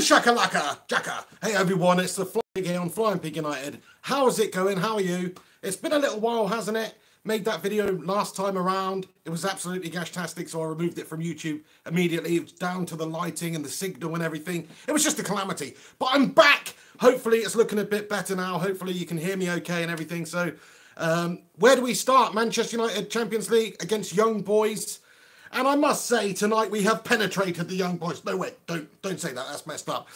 shakalaka, jacka. Hey everyone, it's the Flying Pig here on Flying Pig United. How's it going? How are you? It's been a little while, hasn't it? Made that video last time around. It was absolutely gashtastic, so I removed it from YouTube immediately. It was down to the lighting and the signal and everything. It was just a calamity. But I'm back. Hopefully it's looking a bit better now. Hopefully you can hear me okay and everything. So where do we start? Manchester United Champions League against Young Boys. And I must say, tonight we have penetrated the Young Boys. No, wait, don't say that. That's messed up.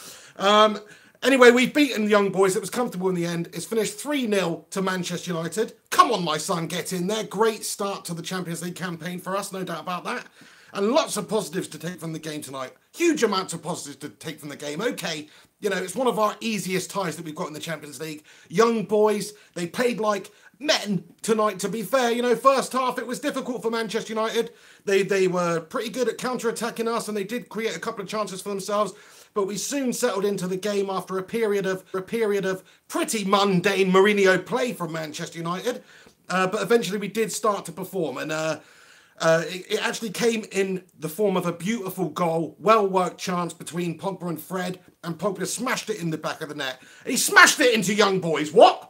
Anyway, we've beaten the Young Boys. It was comfortable in the end. It's finished 3-0 to Manchester United. Come on, my son, get in there. Great start to the Champions League campaign for us, no doubt about that. And lots of positives to take from the game tonight. Huge amounts of positives to take from the game. Okay, you know, it's one of our easiest ties that we've got in the Champions League. Young Boys, they played like men tonight, to be fair. You know, first half it was difficult for Manchester United. They were pretty good at counter-attacking us, and they did create a couple of chances for themselves, but we soon settled into the game after a period of pretty mundane Mourinho play from Manchester United. But eventually we did start to perform, and it actually came in the form of a beautiful goal, well-worked chance between Pogba and Fred, and Pogba smashed it in the back of the net. He smashed it into Young Boys. What?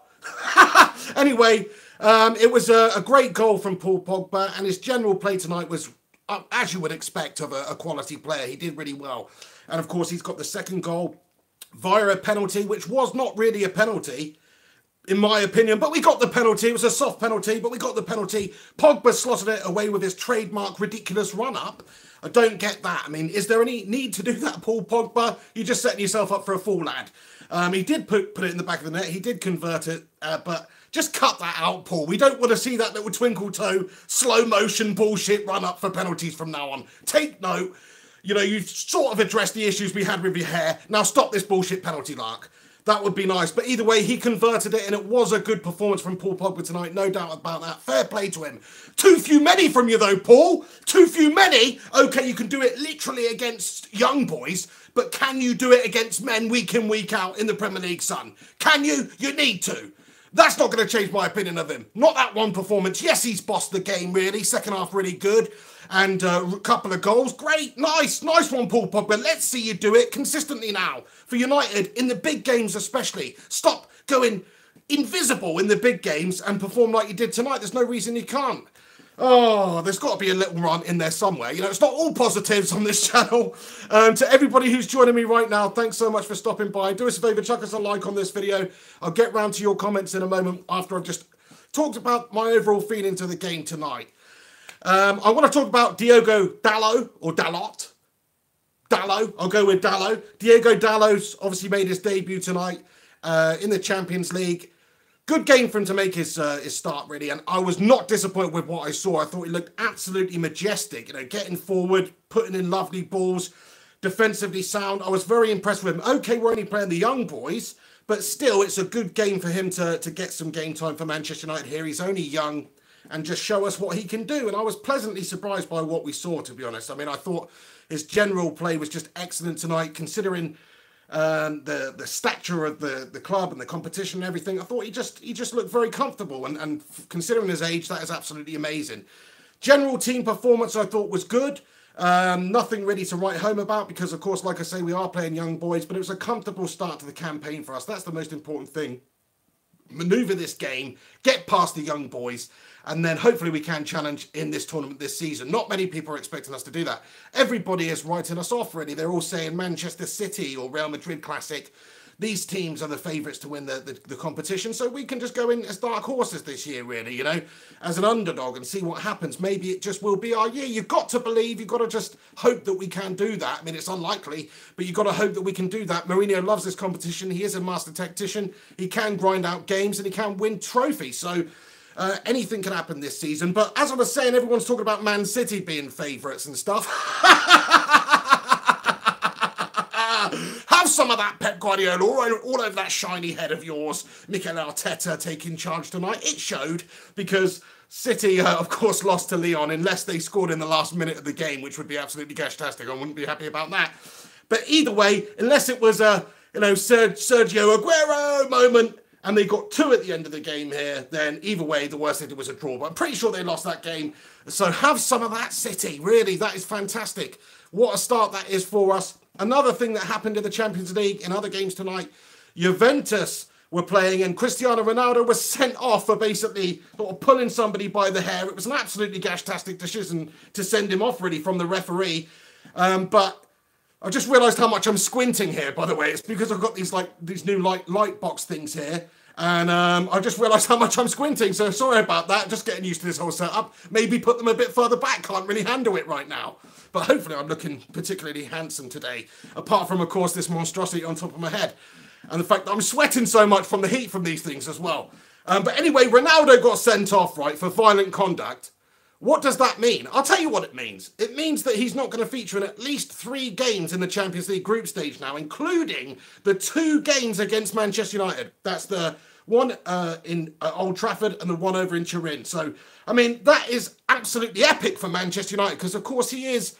Anyway, it was a great goal from Paul Pogba, and his general play tonight was, as you would expect of a quality player. He did really well. And of course, he's got the second goal via a penalty, which was not really a penalty, in my opinion. But we got the penalty. It was a soft penalty, but we got the penalty. Pogba slotted it away with his trademark ridiculous run-up. I don't get that. I mean, is there any need to do that, Paul Pogba? You're just setting yourself up for a fall, lad. He did put it in the back of the net. He did convert it, but just cut that out, Paul. We don't want to see that little twinkle toe, slow motion bullshit run up for penalties from now on. Take note. You know, you've sort of addressed the issues we had with your hair. Now stop this bullshit penalty lark. That would be nice. But either way, he converted it, and it was a good performance from Paul Pogba tonight. No doubt about that. Fair play to him. Too few many from you, though, Paul. Too few many. Okay, you can do it literally against Young Boys, but can you do it against men week in, week out in the Premier League, son? Can you? You need to. That's not going to change my opinion of him. Not that one performance. Yes, he's bossed the game, really. Second half, really good. And a couple of goals. Great. Nice one, Paul Pogba. Let's see you do it consistently now. For United, in the big games especially. Stop going invisible in the big games and perform like you did tonight. There's no reason you can't. Oh, there's got to be a little run in there somewhere. You know, it's not all positives on this channel. To everybody who's joining me right now, thanks so much for stopping by. Do us a favour, chuck us a like on this video. I'll get round to your comments in a moment after I've just talked about my overall feelings of the game tonight. I want to talk about Diogo Dalot, or Dalot. Dalot, I'll go with Dalot. Diogo Dalot's obviously made his debut tonight in the Champions League. Good game for him to make his start, really, and I was not disappointed with what I saw. I thought he looked absolutely majestic, you know, getting forward, putting in lovely balls, defensively sound. I was very impressed with him. Okay, we're only playing the Young Boys, but still, it's a good game for him to get some game time for Manchester United here. He's only young, and just show us what he can do. And I was pleasantly surprised by what we saw, to be honest. I mean, I thought his general play was just excellent tonight, considering the stature of the club and the competition and everything. I thought he just looked very comfortable, and considering his age, that is absolutely amazing. General team performance I thought was good. Nothing really to write home about because, of course, like I say, we are playing Young Boys, but it was a comfortable start to the campaign for us. That's the most important thing. Manoeuvre this game, get past the Young Boys, and then hopefully we can challenge in this tournament this season. Not many people are expecting us to do that. Everybody is writing us off, really. They're all saying Manchester City or Real Madrid Classic. These teams are the favourites to win the competition, so we can just go in as dark horses this year, really, you know, as an underdog and see what happens. Maybe it just will be our year. You've got to believe, you've got to just hope that we can do that. I mean, it's unlikely, but you've got to hope that we can do that. Mourinho loves this competition. He is a master tactician. He can grind out games and he can win trophies. So anything can happen this season. But as I was saying, everyone's talking about Man City being favourites and stuff. Have some of that, Pep Guardiola, all over that shiny head of yours. Mikel Arteta taking charge tonight. It showed because City, of course, lost to Lyon unless they scored in the last minute of the game, which would be absolutely gashtastic. I wouldn't be happy about that. But either way, unless it was a, you know, Sergio Aguero moment, and they got 2 at the end of the game here, then either way, the worst they did was a draw. But I'm pretty sure they lost that game. So have some of that, City. Really, that is fantastic. What a start that is for us. Another thing that happened in the Champions League in other games tonight, Juventus were playing and Cristiano Ronaldo was sent off for basically sort of pulling somebody by the hair. It was an absolutely gash-tastic decision to send him off really from the referee. But I just realised how much I'm squinting here, by the way. It's because I've got these new light box things here. And I just realised how much I'm squinting, so sorry about that. Just getting used to this whole setup. Maybe put them a bit further back. Can't really handle it right now. But hopefully I'm looking particularly handsome today. Apart from, of course, this monstrosity on top of my head. And the fact that I'm sweating so much from the heat from these things as well. But anyway, Ronaldo got sent off, right, for violent conduct. What does that mean? I'll tell you what it means. It means that he's not going to feature in at least 3 games in the Champions League group stage now, including the 2 games against Manchester United. That's the one in Old Trafford and the one over in Turin. So, I mean, that is absolutely epic for Manchester United because, of course, he is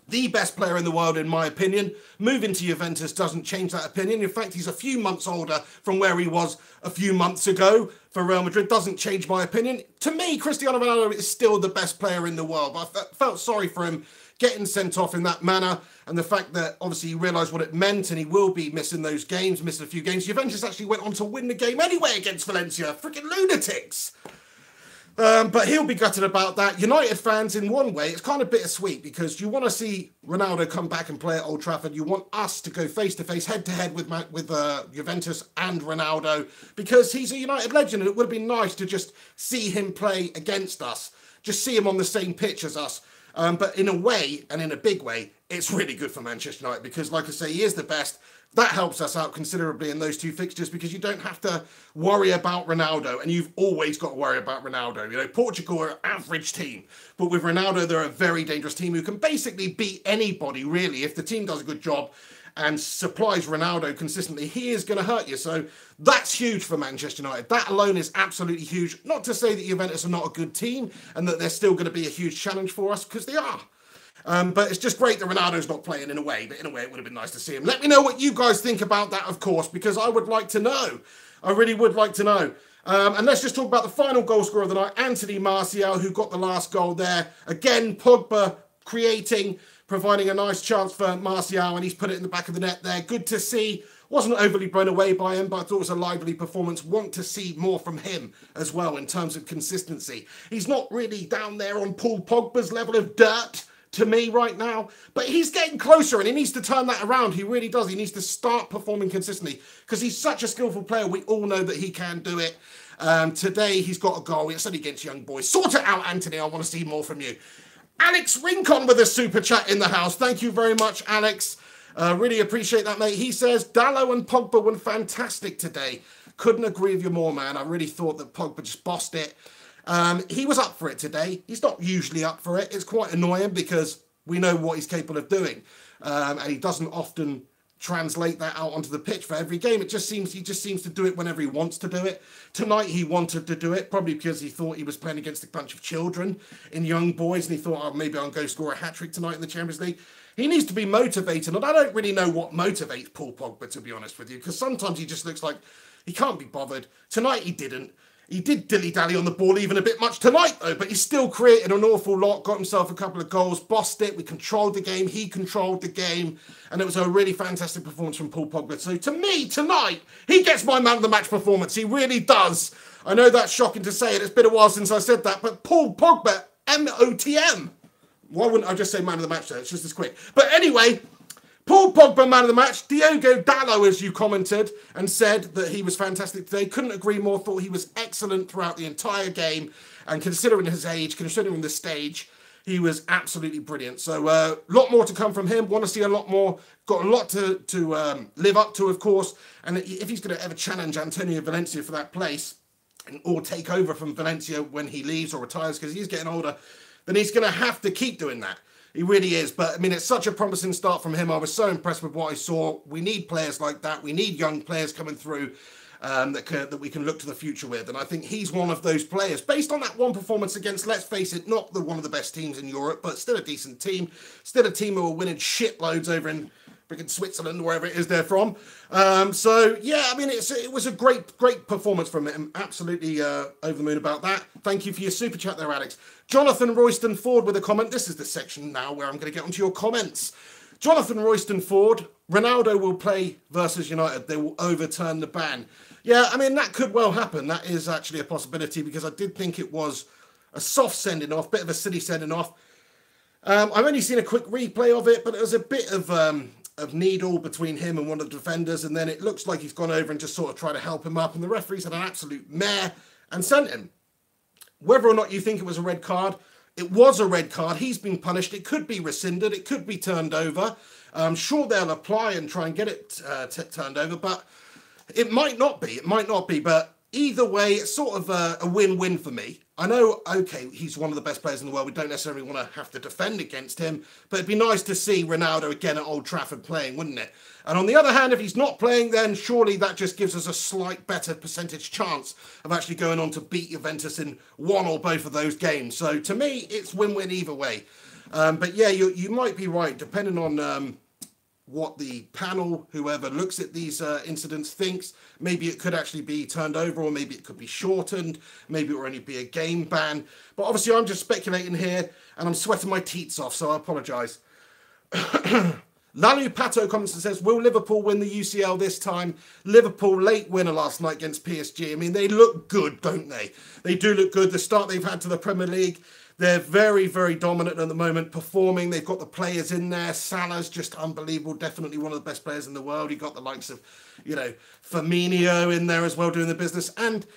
the best player in the world, in my opinion. Moving to Juventus doesn't change that opinion. In fact, he's a few months older from where he was a few months ago for Real Madrid. Doesn't change my opinion. To me, Cristiano Ronaldo is still the best player in the world. But I felt sorry for him getting sent off in that manner. And the fact that, obviously, he realised what it meant and he will be missing those games, missing a few games. Juventus actually went on to win the game anyway against Valencia. Freaking lunatics. But he'll be gutted about that. United fans, in one way, it's kind of bittersweet because you want to see Ronaldo come back and play at Old Trafford. You want us to go face-to-face, head-to-head with Juventus and Ronaldo because he's a United legend and it would have been nice to just see him play against us, just see him on the same pitch as us. But in a way, and in a big way, it's really good for Manchester United because, like I say, he is the best. That helps us out considerably in those 2 fixtures because you don't have to worry about Ronaldo, and you've always got to worry about Ronaldo. You know, Portugal are an average team, but with Ronaldo, they're a very dangerous team who can basically beat anybody, really. If the team does a good job and supplies Ronaldo consistently, he is going to hurt you. So that's huge for Manchester United. That alone is absolutely huge. Not to say that Juventus are not a good team and that they're still going to be a huge challenge for us, because they are. But it's just great that Ronaldo's not playing in a way. But in a way, it would have been nice to see him. Let me know what you guys think about that, of course, because I would like to know. I really would like to know. And let's just talk about the final goal scorer of the night, Anthony Martial, who got the last goal there. Again, Pogba creating, providing a nice chance for Martial, and he's put it in the back of the net there. Good to see. Wasn't overly blown away by him, but I thought it was a lively performance. Want to see more from him as well in terms of consistency. He's not really down there on Paul Pogba's level of dirt to me right now, but he's getting closer and he needs to turn that around. He really does. He needs to start performing consistently because he's such a skillful player. We all know that he can do it. Today he's got a goal. It's only against young boys. Sort it out, Anthony. I want to see more from you. Alex Rincon with a super chat in the house. Thank you very much, Alex. Really appreciate that, mate. He says, Dalot and Pogba were fantastic today. Couldn't agree with you more, man. I really thought that Pogba just bossed it. He was up for it today. He's not usually up for it. It's quite annoying because we know what he's capable of doing. And he doesn't often translate that out onto the pitch for every game. He just seems to do it whenever he wants to do it. Tonight he wanted to do it, probably because he thought he was playing against a bunch of children in young boys, and he thought, oh, maybe I'll go score a hat-trick tonight in the Champions League. He needs to be motivated, and I don't really know what motivates Paul Pogba, to be honest with you, because sometimes he just looks like he can't be bothered. Tonight he didn't. He did dilly-dally on the ball even a bit much tonight, though, but he still created an awful lot, got himself a couple of goals, bossed it, we controlled the game, he controlled the game, and it was a really fantastic performance from Paul Pogba. So to me, tonight, he gets my man of the match performance. He really does. I know that's shocking to say it. It's been a while since I said that, but Paul Pogba, M-O-T-M. Why wouldn't I just say man of the match there? It's just as quick. But anyway, Paul Pogba, man of the match. Diogo Dalot, as you commented, and said that he was fantastic today. Couldn't agree more. Thought he was excellent throughout the entire game. And considering his age, considering the stage, he was absolutely brilliant. So a lot more to come from him. Want to see a lot more. Got a lot to live up to, of course. And if he's going to ever challenge Antonio Valencia for that place, or take over from Valencia when he leaves or retires, because he's getting older, then he's going to have to keep doing that. He really is. But, I mean, it's such a promising start from him. I was so impressed with what I saw. We need players like that. We need young players coming through that we can look to the future with. And I think he's one of those players. Based on that one performance against, let's face it, not one of the best teams in Europe, but still a decent team. Still a team who are winning shitloads over in freaking Switzerland, wherever it is they're from. So, yeah, I mean, it was a great performance from him. Absolutely over the moon about that. Thank you for your super chat there, Alex. Jonathan Royston Ford with a comment. This is the section now where I'm going to get onto your comments. Jonathan Royston Ford, Ronaldo will play versus United. They will overturn the ban. Yeah, I mean, that could well happen. That is actually a possibility because I did think it was a soft sending off, bit of a silly sending off. I've only seen a quick replay of it, but it was a bit of needle between him and one of the defenders, and then it looks like he's gone over and just sort of tried to help him up, and the referee's had an absolute mare and sent him. Whether or not you think it was a red card, it was a red card. He's been punished. It could be rescinded. It could be turned over. I'm sure they'll apply and try and get it turned over, but it might not be. It might not be, but either way, it's sort of a win-win for me. I know, okay, he's one of the best players in the world. We don't necessarily want to have to defend against him, but it'd be nice to see Ronaldo again at Old Trafford playing, wouldn't it? And on the other hand, if he's not playing, then surely that just gives us a slight better percentage chance of actually going on to beat Juventus in one or both of those games. So to me, it's win-win either way. But yeah, you might be right, depending on what the panel, whoever looks at these incidents, thinks. Maybe it could actually be turned over, or maybe it could be shortened. Maybe it will only be a game ban. But obviously, I'm just speculating here, and I'm sweating my teats off, so I apologise. Lalu Pato comments and says, will Liverpool win the UCL this time? Liverpool late winner last night against PSG. I mean, they look good, don't they? They do look good. The start they've had to the Premier League, they're very, very dominant at the moment, performing. They've got the players in there. Salah's just unbelievable. Definitely one of the best players in the world. You've got the likes of, Firmino in there as well doing the business. And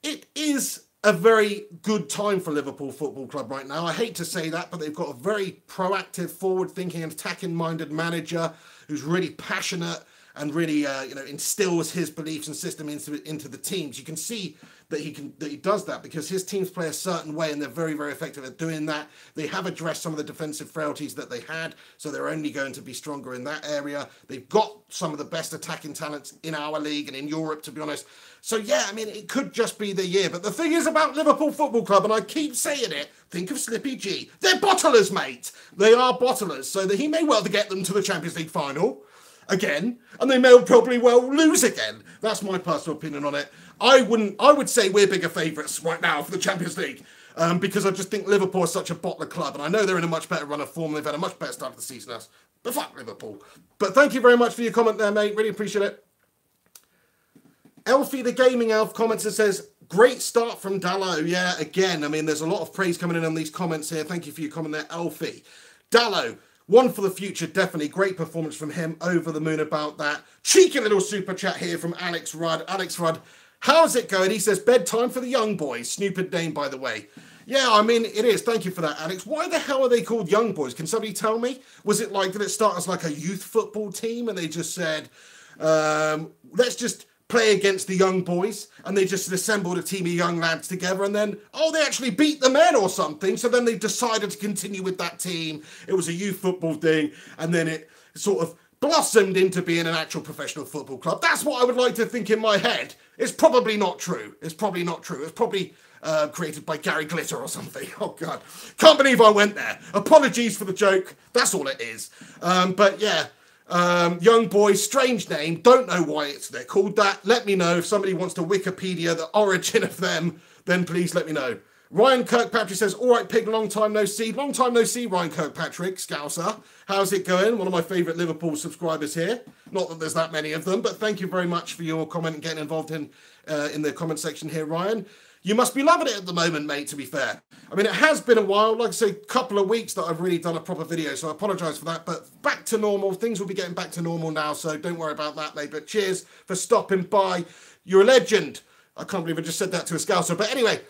it is a very good time for Liverpool Football Club right now. I hate to say that, but they've got a very proactive, forward-thinking and attacking-minded manager who's really passionate and really, instills his beliefs and system into the teams. You can see that he does that because his teams play a certain way and they're very, very effective at doing that. They have addressed some of the defensive frailties that they had, so they're only going to be stronger in that area. They've got some of the best attacking talents in our league and in Europe, to be honest. So yeah, I mean, it could just be the year. But the thing is about Liverpool Football Club, and I keep saying it, think of Slippy G. They're bottlers, mate. They are bottlers, so that he may well get them to the Champions League final again, and they may probably well lose again. That's my personal opinion on it. I would say we're bigger favourites right now for the Champions League because I just think Liverpool is such a bottler club, and I know they're in a much better run of form. They've had a much better start to the season than us. But fuck Liverpool. But thank you very much for your comment there, mate. Really appreciate it. Elfie the Gaming Elf comments and says, great start from Dalot. Yeah, again, I mean, there's a lot of praise coming in on these comments here. Thank you for your comment there, Elfie. Dalot, one for the future, definitely. Great performance from him. Over the moon about that. Cheeky little super chat here from Alex Rudd. Alex Rudd, how's it going? He says, bedtime for the young boys. Stupid name, by the way. Yeah, I mean, it is. Thank you for that, Alex. Why the hell are they called young boys? Can somebody tell me? Was it like, did it start as like a youth football team and they just said, let's just play against the young boys, and they just assembled a team of young lads together, and then, they actually beat the men or something, so then they decided to continue with that team. It was a youth football thing, and then it sort of blossomed into being an actual professional football club. That's what I would like to think in my head. It's probably not true. It's probably not true. It's probably created by Gary Glitter or something. Oh, God. Can't believe I went there. Apologies for the joke. That's all it is. But, yeah. Young boys, strange name. Don't know why they're called that. Let me know if somebody wants to Wikipedia the origin of them. Then please let me know. Ryan Kirkpatrick says, all right, Pig, long time no see. Long time no see, Ryan Kirkpatrick, Scouser. How's it going? One of my favourite Liverpool subscribers here. Not that there's that many of them, but thank you very much for your comment and getting involved in the comment section here, Ryan. You must be loving it at the moment, mate, to be fair. I mean, it has been a while, like I say, a couple of weeks that I've really done a proper video, so I apologise for that. But back to normal. Things will be getting back to normal now, so don't worry about that, mate. But cheers for stopping by. You're a legend. I can't believe I just said that to a Scouser. But anyway,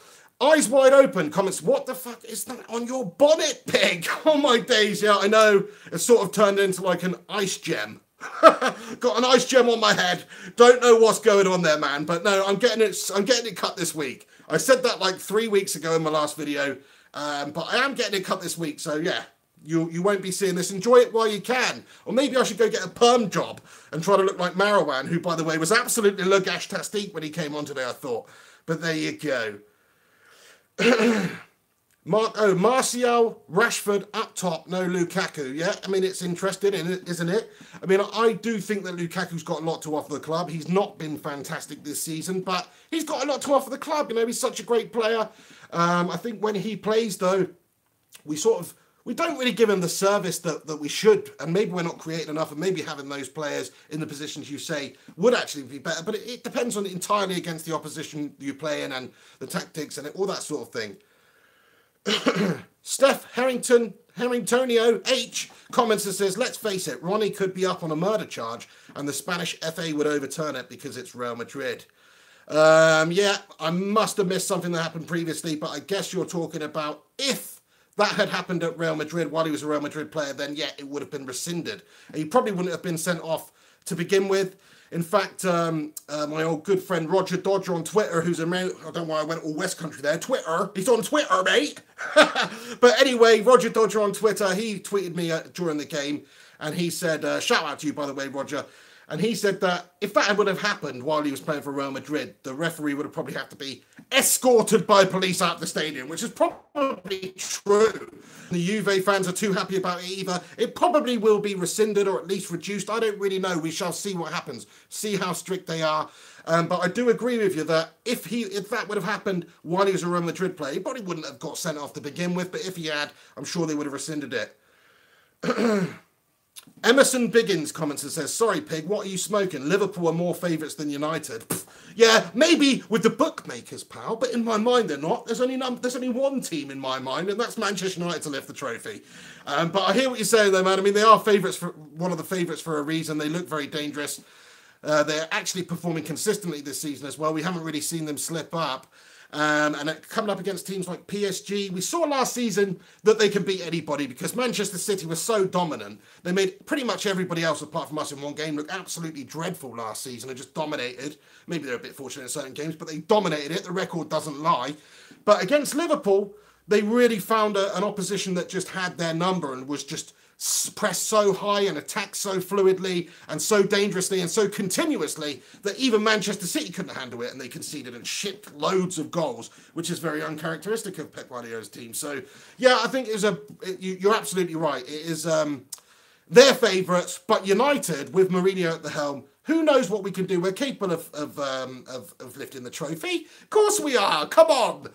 eyes wide open. Comments, what the fuck is that on your bonnet, Pig? Oh, my days. Yeah, I know. It's sort of turned into like an ice gem. Got an ice gem on my head. Don't know what's going on there, man. But no, I'm getting it cut this week. I said that like 3 weeks ago in my last video, but I am getting it cut this week. So yeah, you won't be seeing this. Enjoy it while you can. Or maybe I should go get a perm job and try to look like Marwan, who, by the way, was absolutely le gash-tastique when he came on today, I thought. But there you go. Martial, Rashford up top, no Lukaku. Yeah, I mean, it's interesting, isn't it? I mean, I do think that Lukaku's got a lot to offer the club. He's not been fantastic this season, but he's got a lot to offer the club. You know, he's such a great player. I think when he plays, though, we sort of we don't really give him the service that we should, and maybe we're not creating enough, and maybe having those players in the positions you say would actually be better. But it depends on entirely against the opposition you play in and the tactics and all that sort of thing. Steph Harringtonio H comments and says, let's face it, Ronnie could be up on a murder charge and the Spanish FA would overturn it because it's Real Madrid. Yeah, I must have missed something that happened previously, but I guess you're talking about if that had happened at Real Madrid while he was a Real Madrid player, then yeah, it would have been rescinded. And he probably wouldn't have been sent off to begin with. In fact, my old good friend Roger Dodger on Twitter, who's I don't know why I went all West Country there, Twitter, he's on Twitter, mate. But anyway, Roger Dodger on Twitter, he tweeted me during the game, and he said, shout out to you, by the way, Roger, and he said that if that would have happened while he was playing for Real Madrid, the referee would have probably had to be escorted by police out the stadium, which is probably true. The Juve fans are too happy about it either. It probably will be rescinded or at least reduced. I don't really know. We shall see what happens. See how strict they are. But I do agree with you that if that would have happened while he was a Real Madrid player, he probably wouldn't have got sent off to begin with. But if he had, I'm sure they would have rescinded it. Emerson Biggins comments and says, sorry, Pig, what are you smoking? Liverpool are more favourites than United. Yeah, maybe with the bookmakers, pal, but in my mind they're not. There's only one team in my mind, and that's Manchester United to lift the trophy. But I hear what you're saying, though, man. I mean, they are one of the favourites for a reason. They look very dangerous. They're actually performing consistently this season as well. We haven't really seen them slip up. And coming up against teams like PSG, we saw last season that they can beat anybody because Manchester City was so dominant. They made pretty much everybody else, apart from us in one game, look absolutely dreadful last season and just dominated. Maybe they're a bit fortunate in certain games, but they dominated it. The record doesn't lie. But against Liverpool, they really found an opposition that just had their number and was just pressed so high and attacked so fluidly and so dangerously and so continuously that even Manchester City couldn't handle it, and they conceded and shipped loads of goals, which is very uncharacteristic of Pep Guardiola's team. So yeah, I think you're absolutely right. It is their favourites, but United with Mourinho at the helm, who knows what we can do? We're capable of lifting the trophy. Of course we are. Come on.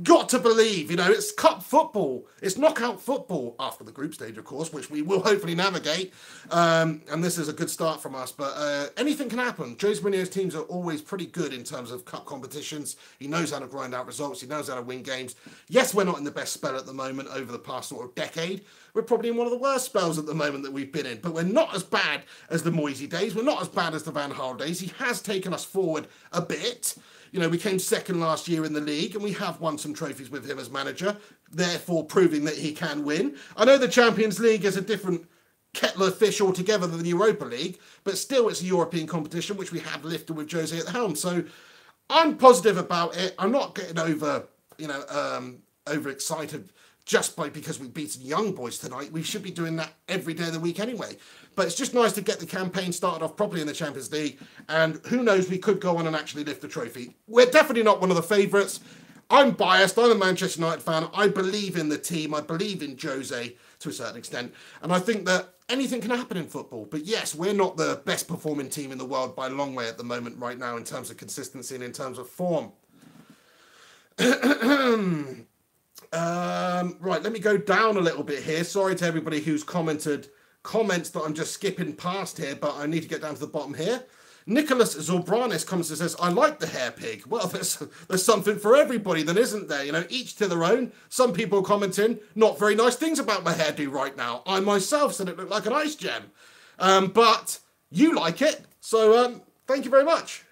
Got to believe, it's cup football. It's knockout football after the group stage, of course, which we will hopefully navigate. And this is a good start from us. But anything can happen. Jose Mourinho's teams are always pretty good in terms of cup competitions. He knows how to grind out results. He knows how to win games. Yes, we're not in the best spell at the moment over the past sort of decade. We're probably in one of the worst spells at the moment that we've been in. But we're not as bad as the Moisey days. We're not as bad as the Van Gaal days. He has taken us forward a bit. We came second last year in the league, and we have won some trophies with him as manager, therefore proving that he can win. I know the Champions League is a different kettle of fish altogether than the Europa League, but still it's a European competition, which we have lifted with Jose at the helm. So I'm positive about it. I'm not getting overexcited just because we've beaten young boys tonight. We should be doing that every day of the week anyway. But it's just nice to get the campaign started off properly in the Champions League. And who knows, we could go on and actually lift the trophy. We're definitely not one of the favourites. I'm biased. I'm a Manchester United fan. I believe in the team. I believe in Jose to a certain extent. And I think that anything can happen in football. But yes, we're not the best performing team in the world by a long way at the moment right now in terms of consistency and in terms of form. Right, let me go down a little bit here. Sorry to everybody who's commented comments that I'm just skipping past here, but I need to get down to the bottom here. Nicholas Zobranis comes and says, I like the hair pig. Well, there's something for everybody then, isn't there? Each to their own. Some people commenting not very nice things about my hairdo right now. I myself said it looked like an ice gem. But you like it, so thank you very much.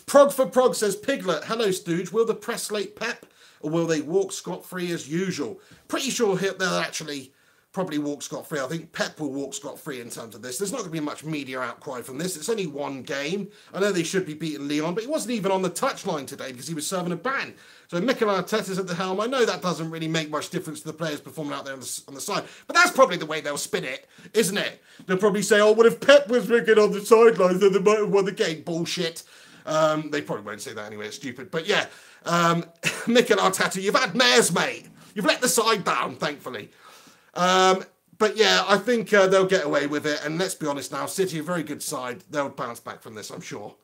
Prog for Prog says, Piglet, hello Stooge, will the press slate Pep or will they walk scot-free as usual? Pretty sure they'll actually probably walk scot-free. I think Pep will walk scot-free in terms of this. There's not going to be much media outcry from this. It's only one game. I know they should be beating Lyon, but he wasn't even on the touchline today because he was serving a ban. So Mikel Arteta's at the helm. I know that doesn't really make much difference to the players performing out there on the side, but that's probably the way they'll spin it, isn't it? They'll probably say, oh, well, if Pep was wicked on the sidelines, then they might have won the game. Bullshit. They probably won't say that anyway. It's stupid. But yeah, Mikel Arteta, you've had mares, mate. You've let the side down, thankfully. But yeah, I think they'll get away with it. And let's be honest now, City, a very good side. They'll bounce back from this, I'm sure.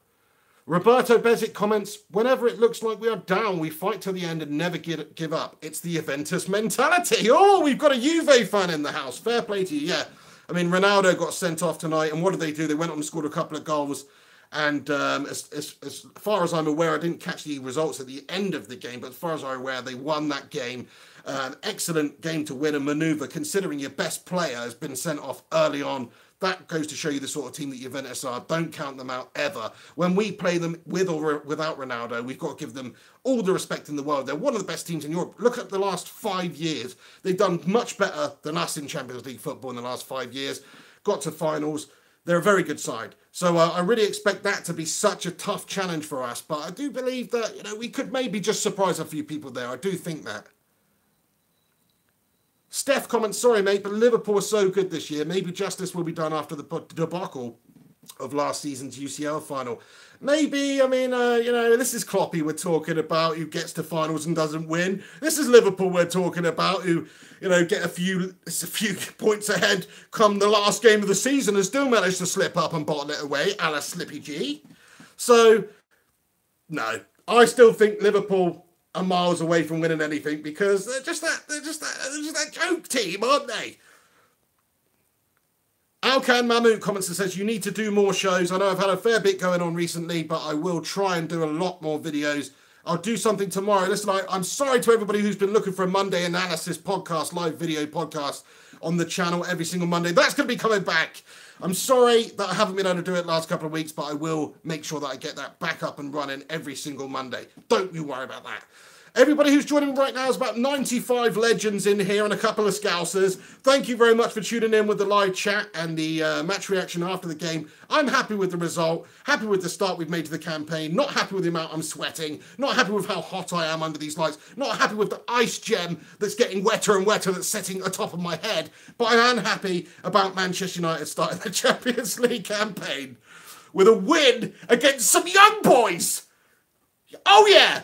Roberto Bezic comments, whenever it looks like we are down, we fight to the end and never give up. It's the Juventus mentality. Oh, we've got a Juve fan in the house. Fair play to you, yeah. I mean, Ronaldo got sent off tonight, and what did they do? They went on and scored a couple of goals. And as far as I'm aware, I didn't catch the results at the end of the game, but as far as I'm aware, they won that game. An excellent game to win a manoeuvre, considering your best player has been sent off early on. That goes to show you the sort of team that Juventus are. Don't count them out ever. When we play them with or without Ronaldo, we've got to give them all the respect in the world. They're one of the best teams in Europe. Look at the last 5 years. They've done much better than us in Champions League football in the last 5 years. Got to finals. They're a very good side. So I really expect that to be such a tough challenge for us. But I do believe that, you know, we could maybe just surprise a few people there. I do think that. Steph comments, sorry, mate, but Liverpool are so good this year. Maybe justice will be done after the debacle of last season's UCL final. Maybe, I mean, you know, this is Kloppy we're talking about, who gets to finals and doesn't win. This is Liverpool we're talking about, who, you know, get a few points ahead come the last game of the season and still manage to slip up and bottle it away, a la Slippy G. So, no, I still think Liverpool are miles away from winning anything because they're just that joke team, aren't they? Alkan Mahmood comments and says, you need to do more shows. I know I've had a fair bit going on recently, but I will try and do a lot more videos. I'll do something tomorrow. Listen, I'm sorry to everybody who's been looking for a Monday analysis podcast, live video podcast on the channel every single Monday. That's going to be coming back. I'm sorry that I haven't been able to do it last couple of weeks, but I will make sure that I get that back up and running every single Monday. Don't you worry about that. Everybody who's joining right now is about 95 legends in here and a couple of Scousers. Thank you very much for tuning in with the live chat and the match reaction after the game. I'm happy with the result, happy with the start we've made to the campaign, not happy with the amount I'm sweating, not happy with how hot I am under these lights, not happy with the ice gem that's getting wetter and wetter that's setting atop of my head, but I am happy about Manchester United starting the Champions League campaign with a win against some young boys. Oh yeah!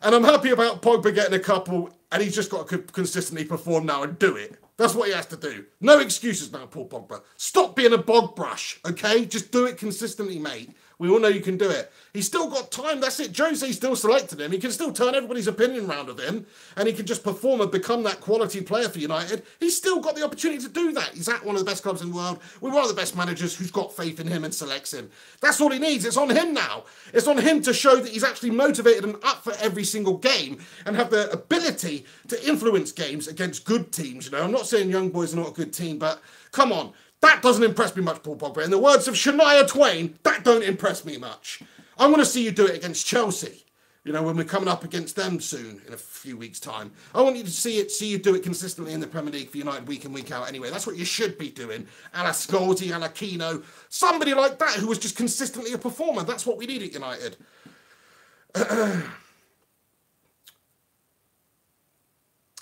And I'm happy about Pogba getting a couple, and he's just got to consistently perform now and do it. That's what he has to do. No excuses now, Paul Pogba. Stop being a bog brush, okay? Just do it consistently, mate. We all know you can do it. He's still got time. That's it. Jose still selected him. He can still turn everybody's opinion around of him, and he can just perform and become that quality player for United. He's still got the opportunity to do that. He's at one of the best clubs in the world. We're one of the best managers who's got faith in him and selects him. That's all he needs. It's on him now. It's on him to show that he's actually motivated and up for every single game and have the ability to influence games against good teams. You know, I'm not saying young boys are not a good team, but come on. That doesn't impress me much, Paul Pogba. In the words of Shania Twain, that don't impress me much. I want to see you do it against Chelsea. You know, when we're coming up against them soon, in a few weeks' time. I want you to see you do it consistently in the Premier League for United week in, week out anyway. That's what you should be doing. A la Scolzi, a la Kino. Somebody like that who was just consistently a performer. That's what we need at United.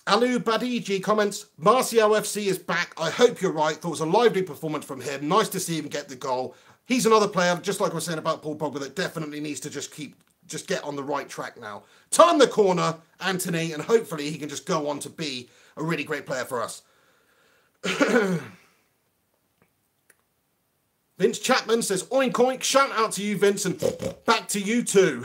Alu Badiji comments, Martial FC is back. I hope you're right. Thought it was a lively performance from him. Nice to see him get the goal. He's another player, just like I was saying about Paul Pogba, that definitely needs to just get on the right track now. Turn the corner, Anthony, and hopefully he can just go on to be a really great player for us. Vince Chapman says, oink oink, shout out to you, Vince, and back to you too.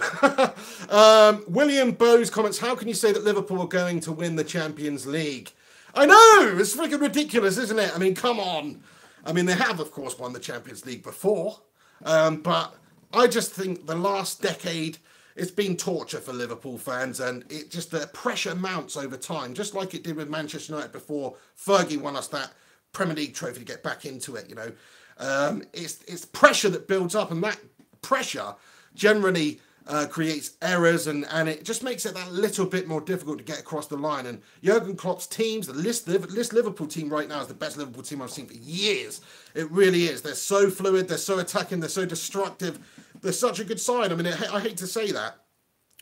William Bowes comments, how can you say that Liverpool are going to win the Champions League? I know, it's freaking ridiculous, isn't it? I mean, come on. I mean, they have, of course, won the Champions League before, but I just think the last decade, it's been torture for Liverpool fans, and it just, the pressure mounts over time, just like it did with Manchester United before Fergie won us that Premier League trophy to get back into it, you know. It's pressure that builds up, and that pressure generally creates errors, and it just makes it that little bit more difficult to get across the line. And Jurgen Klopp's teams, the list Liverpool team right now is the best Liverpool team I've seen for years. It really is. They're so fluid, they're so attacking, they're so destructive. They're such a good side. I mean, I hate to say that,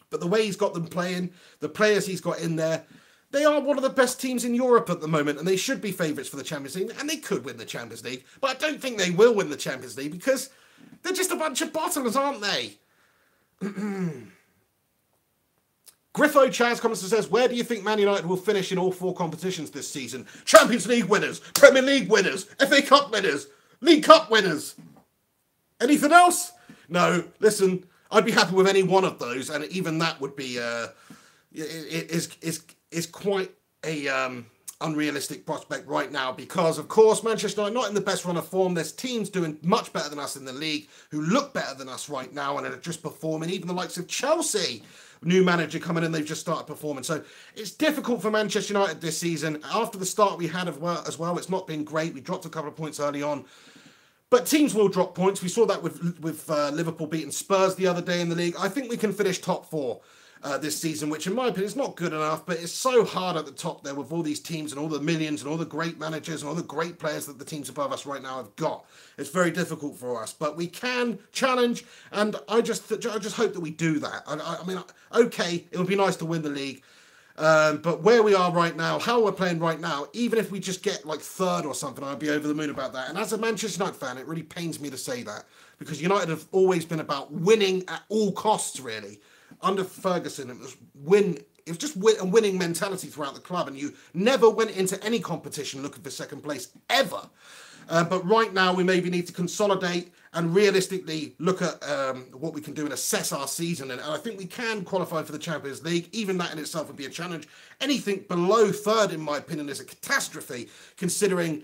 but the way he's got them playing, the players he's got in there, they are one of the best teams in Europe at the moment, and they should be favourites for the Champions League, and they could win the Champions League, but I don't think they will win the Champions League because they're just a bunch of bottlers, aren't they? Griffo Chaz comments and says, where do you think Man United will finish in all 4 competitions this season? Champions League winners, Premier League winners, FA Cup winners, League Cup winners. Anything else? No, listen, I'd be happy with any one of those, and even that would be is quite a unrealistic prospect right now, because of course Manchester United not in the best run of form. There's teams doing much better than us in the league who look better than us right now and are just performing. Even the likes of Chelsea, new manager coming in, they've just started performing. So it's difficult for Manchester United this season. After the start we had as well, it's not been great. We dropped a couple of points early on. But teams will drop points. We saw that with Liverpool beating Spurs the other day in the league. I think we can finish top 4 this season, which in my opinion is not good enough, but it's so hard at the top there with all these teams and all the millions and all the great managers and all the great players that the teams above us right now have got. It's very difficult for us, but we can challenge, and I just hope that we do that. I mean, okay, it would be nice to win the league, but where we are right now, how we're playing right now, even if we just get like 3rd or something, I'd be over the moon about that. And as a Manchester United fan, it really pains me to say that, because United have always been about winning at all costs, really. Under Ferguson, it was just a winning mentality throughout the club, and you never went into any competition looking for second place, ever. But right now, we maybe need to consolidate and realistically look at what we can do and assess our season. And I think we can qualify for the Champions League. Even that in itself would be a challenge. Anything below 3rd, in my opinion, is a catastrophe, considering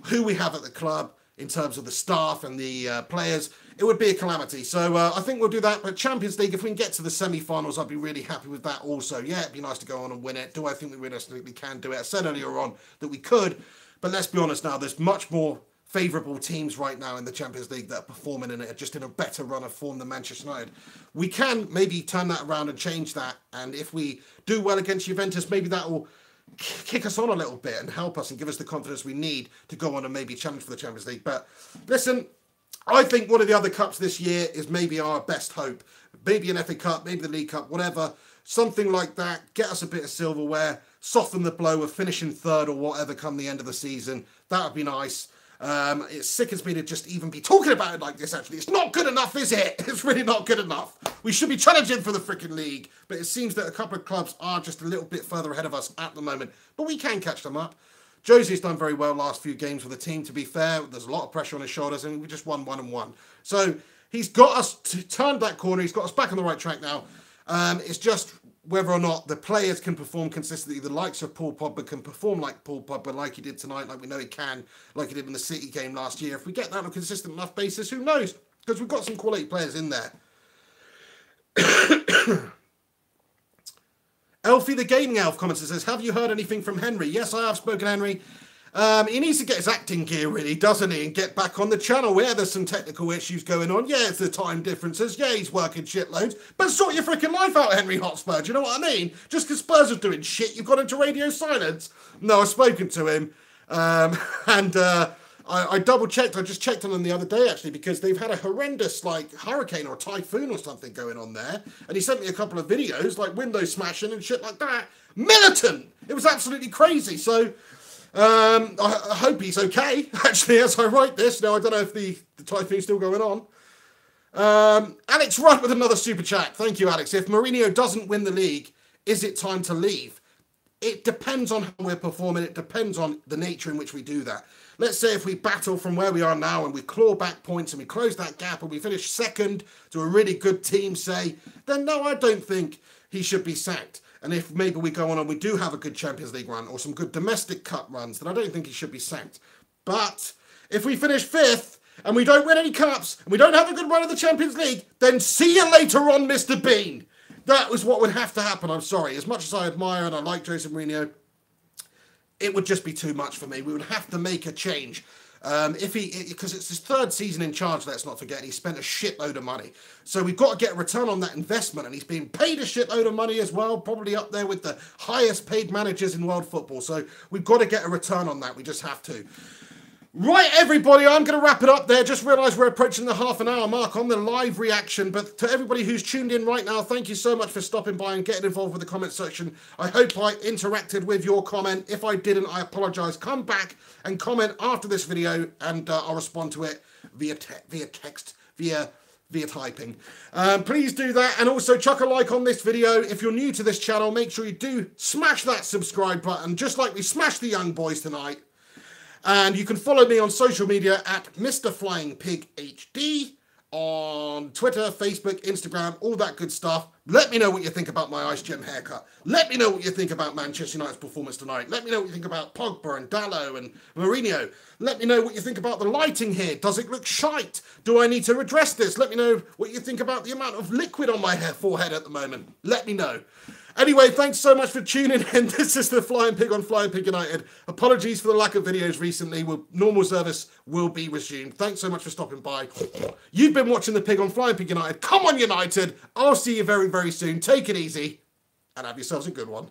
who we have at the club in terms of the staff and the players. It would be a calamity. So I think we'll do that. But Champions League, if we can get to the semi-finals, I'd be really happy with that also. Yeah, it'd be nice to go on and win it. Do I think we realistically can do it? I said earlier on that we could. But let's be honest now, there's much more favourable teams right now in the Champions League that are performing in it, just in a better run of form than Manchester United. We can maybe turn that around and change that. And if we do well against Juventus, maybe that will kick us on a little bit and help us and give us the confidence we need to go on and maybe challenge for the Champions League. But listen, I think one of the other cups this year is maybe our best hope. Maybe an FA Cup, maybe the League Cup, whatever. Something like that. Get us a bit of silverware. Soften the blow of finishing 3rd or whatever come the end of the season. That would be nice. It sickens me to just even be talking about it like this, actually. It's not good enough, is it? It's really not good enough. We should be challenging for the freaking league. But it seems that a couple of clubs are just a little bit further ahead of us at the moment. But we can catch them up. Josie's done very well last few games for the team, to be fair. There's a lot of pressure on his shoulders, and we just won 1-1. So he's got us turned that corner. He's got us back on the right track now. It's just whether or not the players can perform consistently. The likes of Paul Pogba can perform like Paul Pogba, like he did tonight, like we know he can, like he did in the City game last year. If we get that on a consistent enough basis, who knows? Because we've got some quality players in there. Elfie the Gaming Elf comments and says, have you heard anything from Henry? Yes, I have spoken to Henry. He needs to get his acting gear, really, doesn't he? And get back on the channel. Yeah, there's some technical issues going on. Yeah, it's the time differences. Yeah, he's working shitloads. But sort your freaking life out, Henry Hotspur. Do you know what I mean? Just because Spurs are doing shit, you've got into radio silence. No, I've spoken to him. I double-checked. I just checked on them the other day, actually, because they've had a horrendous, like, hurricane or typhoon or something going on there. And he sent me a couple of videos, like window smashing and shit like that. Militant! It was absolutely crazy. So I hope he's okay, actually, as I write this. Now, I don't know if the typhoon's still going on. Alex Rudd with another super chat. Thank you, Alex. If Mourinho doesn't win the league, is it time to leave? It depends on how we're performing. It depends on the nature in which we do that. Let's say if we battle from where we are now and we claw back points and we close that gap and we finish 2nd to a really good team, say, then no, I don't think he should be sacked. And if maybe we go on and we do have a good Champions League run or some good domestic cup runs, then I don't think he should be sacked. But if we finish 5th and we don't win any cups and we don't have a good run of the Champions League, then see you later on, Mr. Bean. That was what would have to happen. I'm sorry. As much as I admire and I like Jose Mourinho, it would just be too much for me. We would have to make a change. Because it's his 3rd season in charge, let's not forget, and he spent a shitload of money. So we've got to get a return on that investment, and he's being paid a shitload of money as well, probably up there with the highest paid managers in world football. So we've got to get a return on that. We just have to. Right, everybody, I'm going to wrap it up there. Just realised we're approaching the half-an-hour mark on the live reaction. But to everybody who's tuned in right now, thank you so much for stopping by and getting involved with the comment section. I hope I interacted with your comment. If I didn't, I apologise. Come back and comment after this video, and I'll respond to it via text, via typing. Please do that, and also chuck a like on this video. If you're new to this channel, make sure you do smash that subscribe button, just like we smashed the young boys tonight. And you can follow me on social media at Mr. Flying Pig HD on on Twitter, Facebook, Instagram, all that good stuff. Let me know what you think about my Ice Gem haircut. Let me know what you think about Manchester United's performance tonight. Let me know what you think about Pogba and Dalot and Mourinho. Let me know what you think about the lighting here. Does it look shite? Do I need to address this? Let me know what you think about the amount of liquid on my forehead at the moment. Let me know. Anyway, thanks so much for tuning in. This is the Flying Pig on Flying Pig United. Apologies for the lack of videos recently. Normal service will be resumed. Thanks so much for stopping by. You've been watching the Pig on Flying Pig United. Come on, United. I'll see you very, very soon. Take it easy and have yourselves a good one.